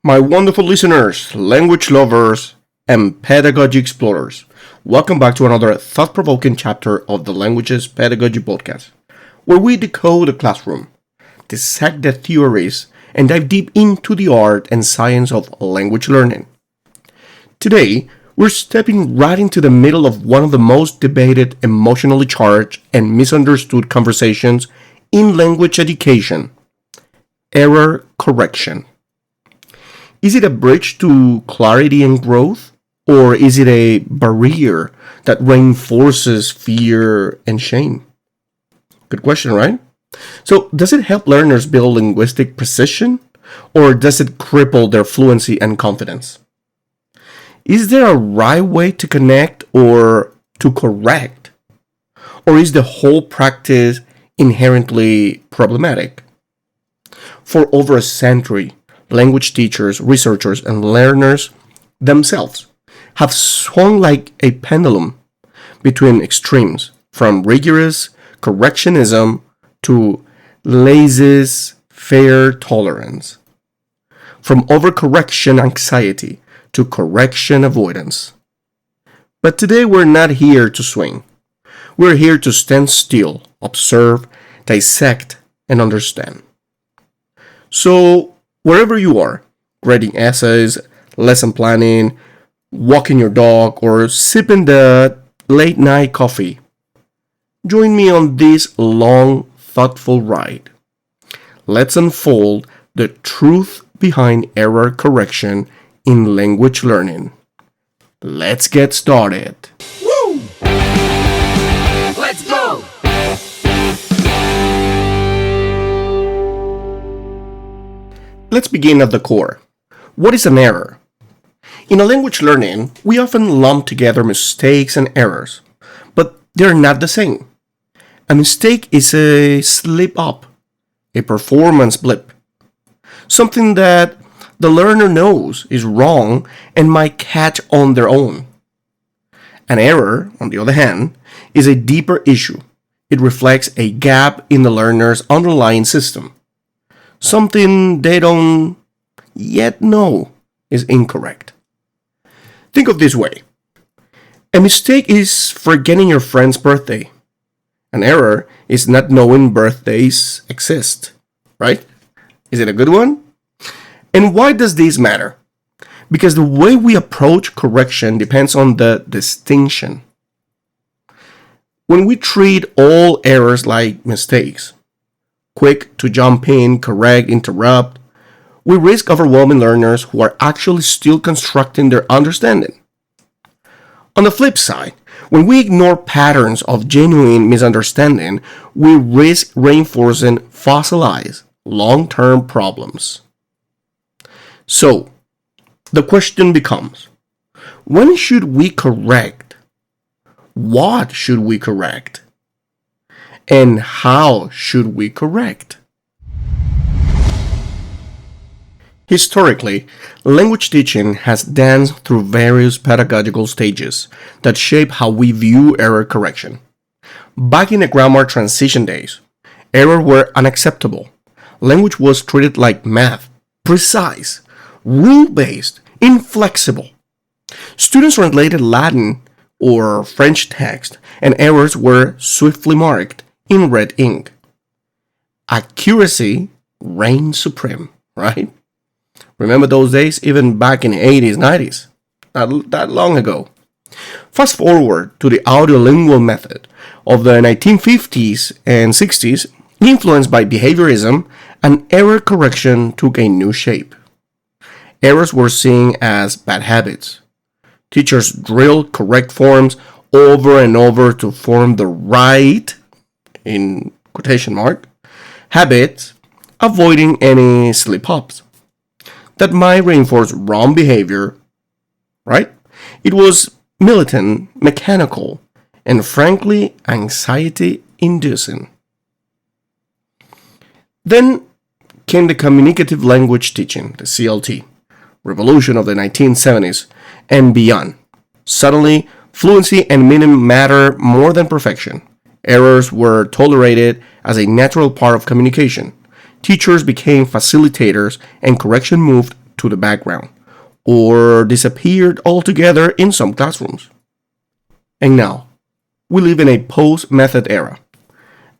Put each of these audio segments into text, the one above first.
My wonderful listeners, language lovers, and pedagogy explorers. Welcome back to another thought-provoking chapter of the Languages Pedagogy podcast, where we decode the classroom, dissect the theories, and dive deep into the art and science of language learning. Today, we're stepping right into the middle of one of the most debated, emotionally charged, and misunderstood conversations in language education: error correction. Is it a bridge to clarity and growth? Or is it a barrier that reinforces fear and shame? Good question, right? So, does it help learners build linguistic precision? Or does it cripple their fluency and confidence? Is there a right way to connect or to correct? Or is the whole practice inherently problematic? For over a century, language teachers, researchers, and learners themselves have swung like a pendulum between extremes, from rigorous correctionism to laissez-faire tolerance, from overcorrection anxiety to correction avoidance. But today we're not here to swing. We're here to stand still, observe, dissect, and understand. So, wherever you are, writing essays, lesson planning, walking your dog, or sipping the late night coffee, join me on this long, thoughtful ride. Let's unfold the truth behind error correction in language learning. Let's get started. Woo! Let's go! Let's begin at the core. What is an error? In a language learning, we often lump together mistakes and errors, but they're not the same. A mistake is a slip-up, a performance blip, something that the learner knows is wrong and might catch on their own. An error, on the other hand, is a deeper issue. It reflects a gap in the learner's underlying system. Something they don't yet know is incorrect. Think of this way. A mistake is forgetting your friend's birthday. An error is not knowing birthdays exist, right? Is it a good one? And why does this matter? Because the way we approach correction depends on the distinction. When we treat all errors like mistakes, quick to jump in, correct, interrupt, we risk overwhelming learners who are actually still constructing their understanding. On the flip side, when we ignore patterns of genuine misunderstanding, we risk reinforcing fossilized, long-term problems. So, the question becomes, when should we correct? What should we correct? And how should we correct? Historically, language teaching has danced through various pedagogical stages that shape how we view error correction. Back in the grammar transition days, errors were unacceptable. Language was treated like math, precise, rule-based, inflexible. Students translated Latin or French text, and errors were swiftly marked in red ink. Accuracy reigned supreme, right? Remember those days, even back in the 80s, 90s? Not that long ago. Fast forward to the audiolingual method of the 1950s and 60s, influenced by behaviorism, and error correction took a new shape. Errors were seen as bad habits. Teachers drilled correct forms over and over to form the right, in quotation mark, habits, avoiding any slip-ups that might reinforce wrong behavior, right? It was militant, mechanical, and frankly, anxiety-inducing. Then came the communicative language teaching, the CLT, revolution of the 1970s and beyond. Suddenly, fluency and meaning matter more than perfection. Errors were tolerated as a natural part of communication. Teachers became facilitators and correction moved to the background or disappeared altogether in some classrooms. And now, we live in a post-method era.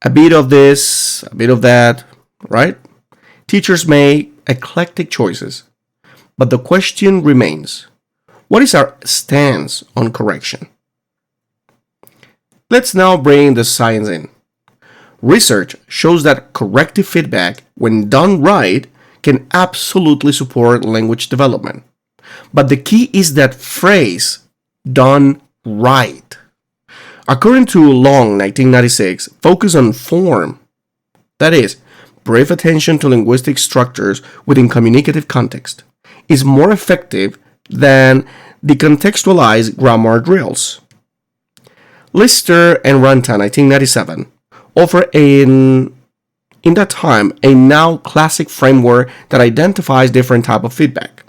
A bit of this, a bit of that, right? Teachers make eclectic choices, but the question remains, what is our stance on correction? Let's now bring the science in. Research shows that corrective feedback, when done right, can absolutely support language development. But the key is that phrase, done right. According to Long, 1996, focus on form. That is, brief attention to linguistic structures within communicative context is more effective than decontextualized grammar drills. Lister and Ranta, 1997, offer in that time a now classic framework that identifies different types of feedback.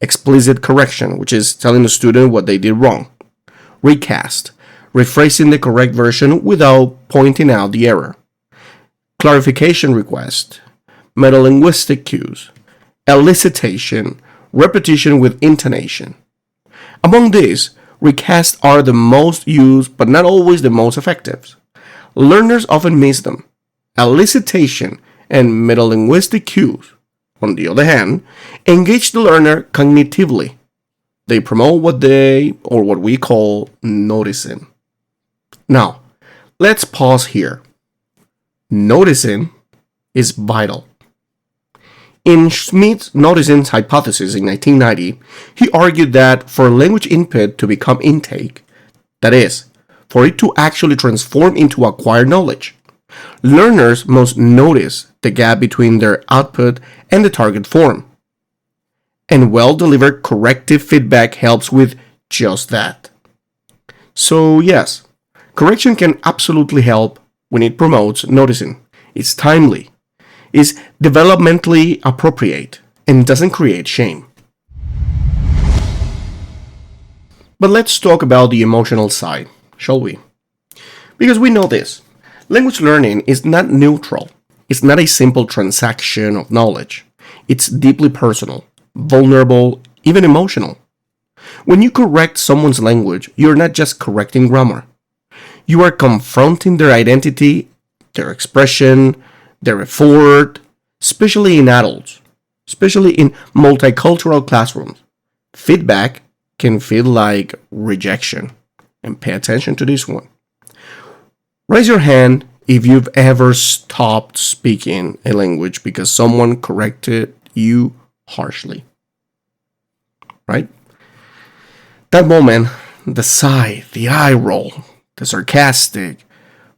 Explicit correction, which is telling the student what they did wrong. Recast, rephrasing the correct version without pointing out the error. Clarification request, metalinguistic cues, elicitation, repetition with intonation. Among these, recasts are the most used but not always the most effective. Learners often miss them. Elicitation and metalinguistic cues, on the other hand, engage the learner cognitively. They promote what we call noticing. Now, let's pause here. Noticing is vital. In Schmidt's noticing hypothesis in 1990, he argued that for language input to become intake, that is, for it to actually transform into acquired knowledge, learners must notice the gap between their output and the target form. And well-delivered corrective feedback helps with just that. So yes, correction can absolutely help when it promotes noticing. It's timely, is developmentally appropriate, and doesn't create shame. But let's talk about the emotional side, shall we? Because we know this. Language learning is not neutral. It's not a simple transaction of knowledge. It's deeply personal, vulnerable, even emotional. When you correct someone's language, you're not just correcting grammar. You are confronting their identity, their expression, their effort, especially in adults, especially in multicultural classrooms. Feedback can feel like rejection. And pay attention to this one. Raise your hand if you've ever stopped speaking a language because someone corrected you harshly. Right? That moment, the sigh, the eye roll, the sarcastic,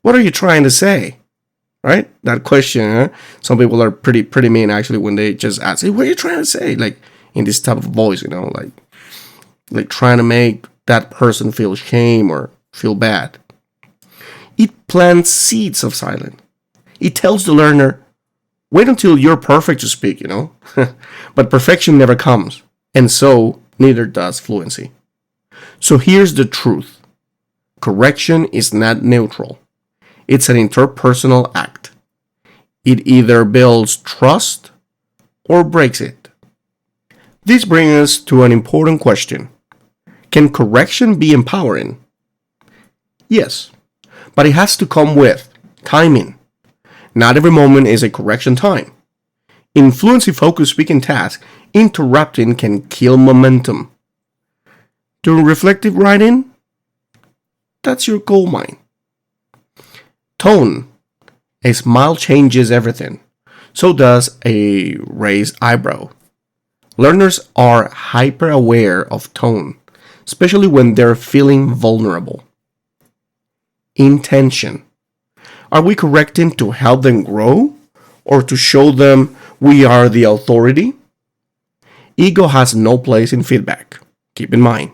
what are you trying to say? Right? That question, huh? Some people are pretty mean actually when they just ask, hey, what are you trying to say? Like in this type of voice, like trying to make that person feel shame or feel bad. It plants seeds of silence. It tells the learner, wait until you're perfect to speak, But perfection never comes, and so neither does fluency. So here's the truth. Correction is not neutral. It's an interpersonal act. It either builds trust or breaks it. This brings us to an important question. Can correction be empowering? Yes, but it has to come with timing. Not every moment is a correction time. In fluency-focused speaking tasks, interrupting can kill momentum. During reflective writing, that's your gold mine. Tone. A smile changes everything. So does a raised eyebrow. Learners are hyper-aware of tone, especially when they're feeling vulnerable. Intention. Are we correcting to help them grow or to show them we are the authority? Ego has no place in feedback. Keep in mind.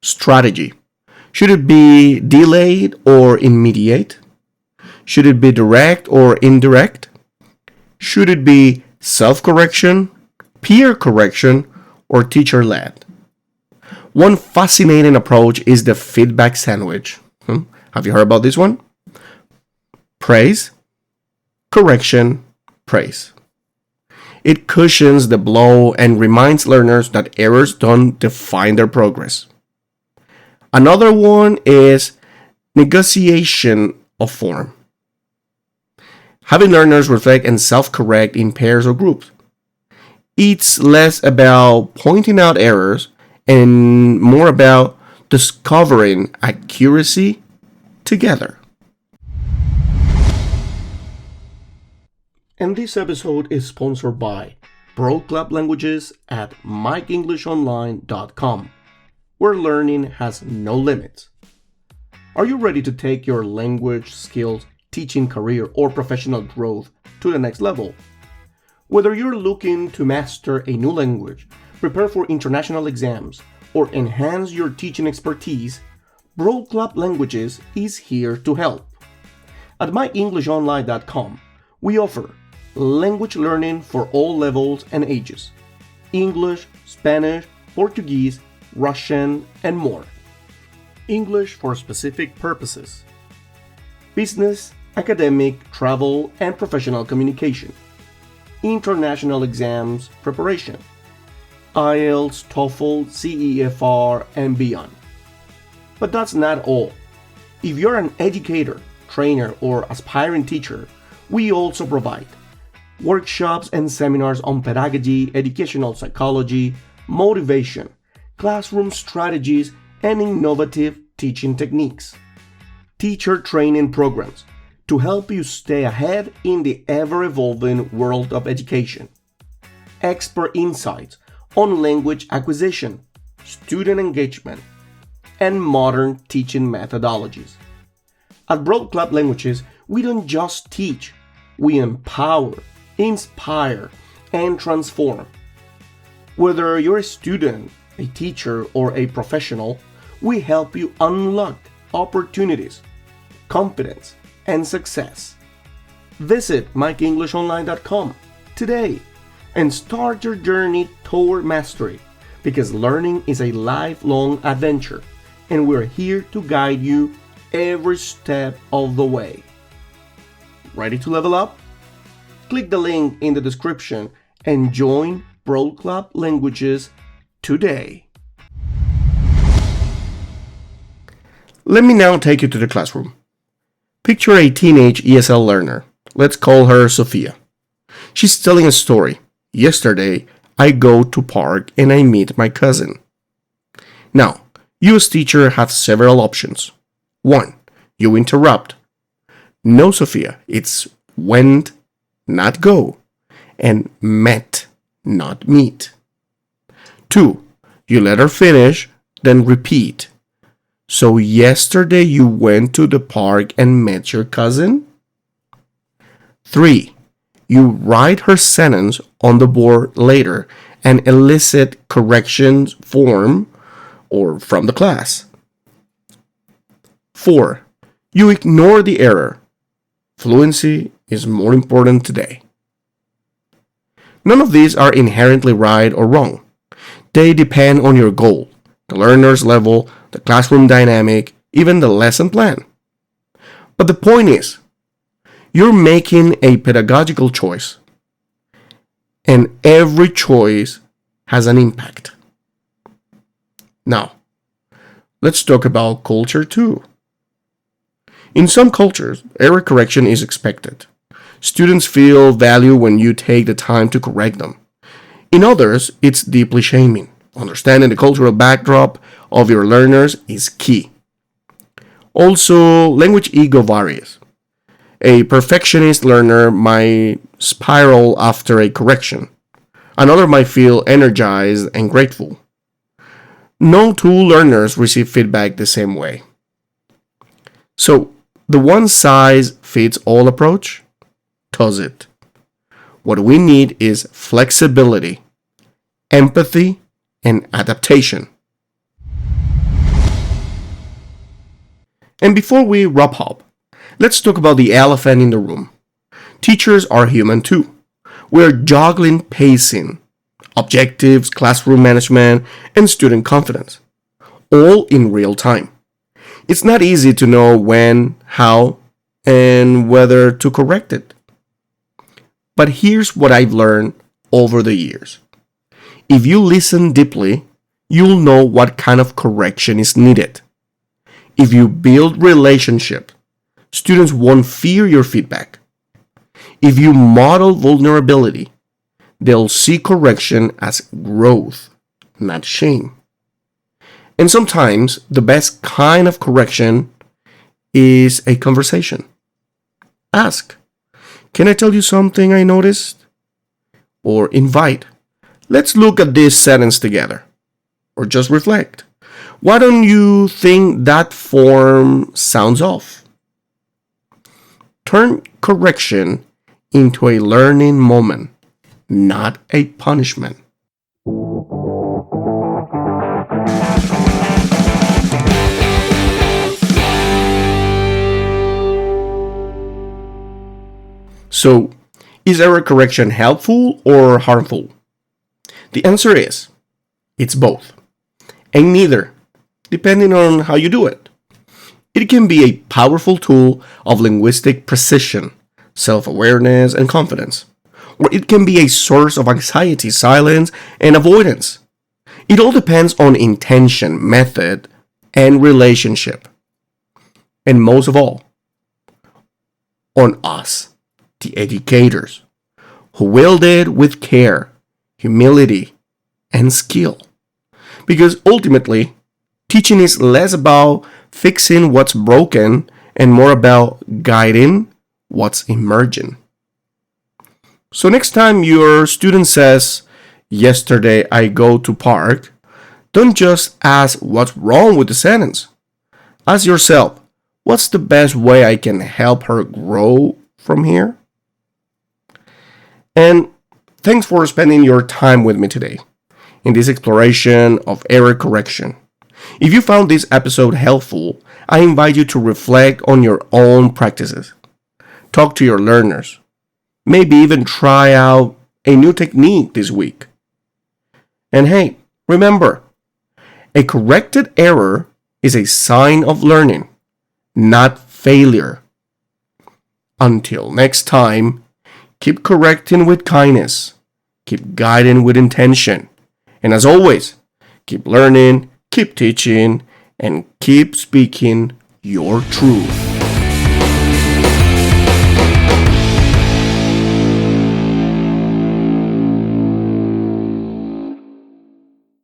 Strategy. Should it be delayed or immediate? Should it be direct or indirect? Should it be self-correction, peer correction, or teacher-led? One fascinating approach is the feedback sandwich. Have you heard about this one? Praise, correction, praise. It cushions the blow and reminds learners that errors don't define their progress. Another one is negotiation of form. Having learners reflect and self-correct in pairs or groups. It's less about pointing out errors and more about discovering accuracy together. And this episode is sponsored by Broad Club Languages at MikeEnglishOnline.com, where learning has no limits. Are you ready to take your language skills, teaching career, or professional growth to the next level? Whether you're looking to master a new language, prepare for international exams, or enhance your teaching expertise, Broad Club Languages is here to help. At MikeEnglishOnline.com, we offer language learning for all levels and ages: English, Spanish, Portuguese, Russian, and more. English for specific purposes: business, academic, travel, and professional communication. International exams preparation: IELTS, TOEFL, CEFR, and beyond. But that's not all. If you're an educator, trainer, or aspiring teacher, we also provide workshops and seminars on pedagogy, educational psychology, motivation, classroom strategies, and innovative teaching techniques. Teacher training programs to help you stay ahead in the ever-evolving world of education. Expert insights on language acquisition, student engagement, and modern teaching methodologies. At Broad Club Languages, we don't just teach, we empower, inspire, and transform. Whether you're a student, a teacher, or a professional, we help you unlock opportunities, confidence, and success. Visit MikeEnglishOnline.com today and start your journey toward mastery, because learning is a lifelong adventure and we're here to guide you every step of the way. Ready to level up? Click the link in the description and join Broad Club Languages today. Let me now take you to the classroom. Picture a teenage ESL learner. Let's call her Sophia. She's telling a story. Yesterday, I go to park and I meet my cousin. Now, you as teacher have several options. 1. You interrupt. No, Sophia, it's went, not go, and met, not meet. 2. You let her finish, then repeat. So yesterday you went to the park and met your cousin? 3. You write her sentence on the board later and elicit corrections from the class. 4. You ignore the error. Fluency is more important today. None of these are inherently right or wrong. They depend on your goal, the learner's level, the classroom dynamic, even the lesson plan. But the point is, you're making a pedagogical choice, and every choice has an impact. Now, let's talk about culture too. In some cultures, error correction is expected. Students feel value when you take the time to correct them. In others, it's deeply shaming. Understanding the cultural backdrop of your learners is key. Also, language ego varies. A perfectionist learner might spiral after a correction. Another might feel energized and grateful. No two learners receive feedback the same way. So, the one-size-fits-all approach? Does it? What we need is flexibility, empathy, and adaptation. And before we wrap up, let's talk about the elephant in the room. Teachers are human too. We're juggling pacing, objectives, classroom management, and student confidence, all in real time. It's not easy to know when, how, and whether to correct it. But here's what I've learned over the years. If you listen deeply, you'll know what kind of correction is needed. If you build relationship, students won't fear your feedback. If you model vulnerability, they'll see correction as growth, not shame. And sometimes the best kind of correction is a conversation. Ask, can I tell you something I noticed? Or invite, let's look at this sentence together. Or just reflect. Why don't you think that form sounds off? Turn correction into a learning moment, not a punishment. So, is error correction helpful or harmful? The answer is, it's both, and neither, depending on how you do it. It can be a powerful tool of linguistic precision, self-awareness, and confidence. Or it can be a source of anxiety, silence, and avoidance. It all depends on intention, method, and relationship. And most of all, on us, the educators, who wield it with care, humility, and skill. Because ultimately, teaching is less about fixing what's broken and more about guiding what's emerging. So next time your student says, yesterday I go to park, don't just ask what's wrong with the sentence. Ask yourself, what's the best way I can help her grow from here? And thanks for spending your time with me today in this exploration of error correction. If you found this episode helpful, I invite you to reflect on your own practices. Talk to your learners. Maybe even try out a new technique this week. And hey, remember, a corrected error is a sign of learning, not failure. Until next time, keep correcting with kindness, keep guiding with intention, and as always, keep learning, keep teaching, and keep speaking your truth.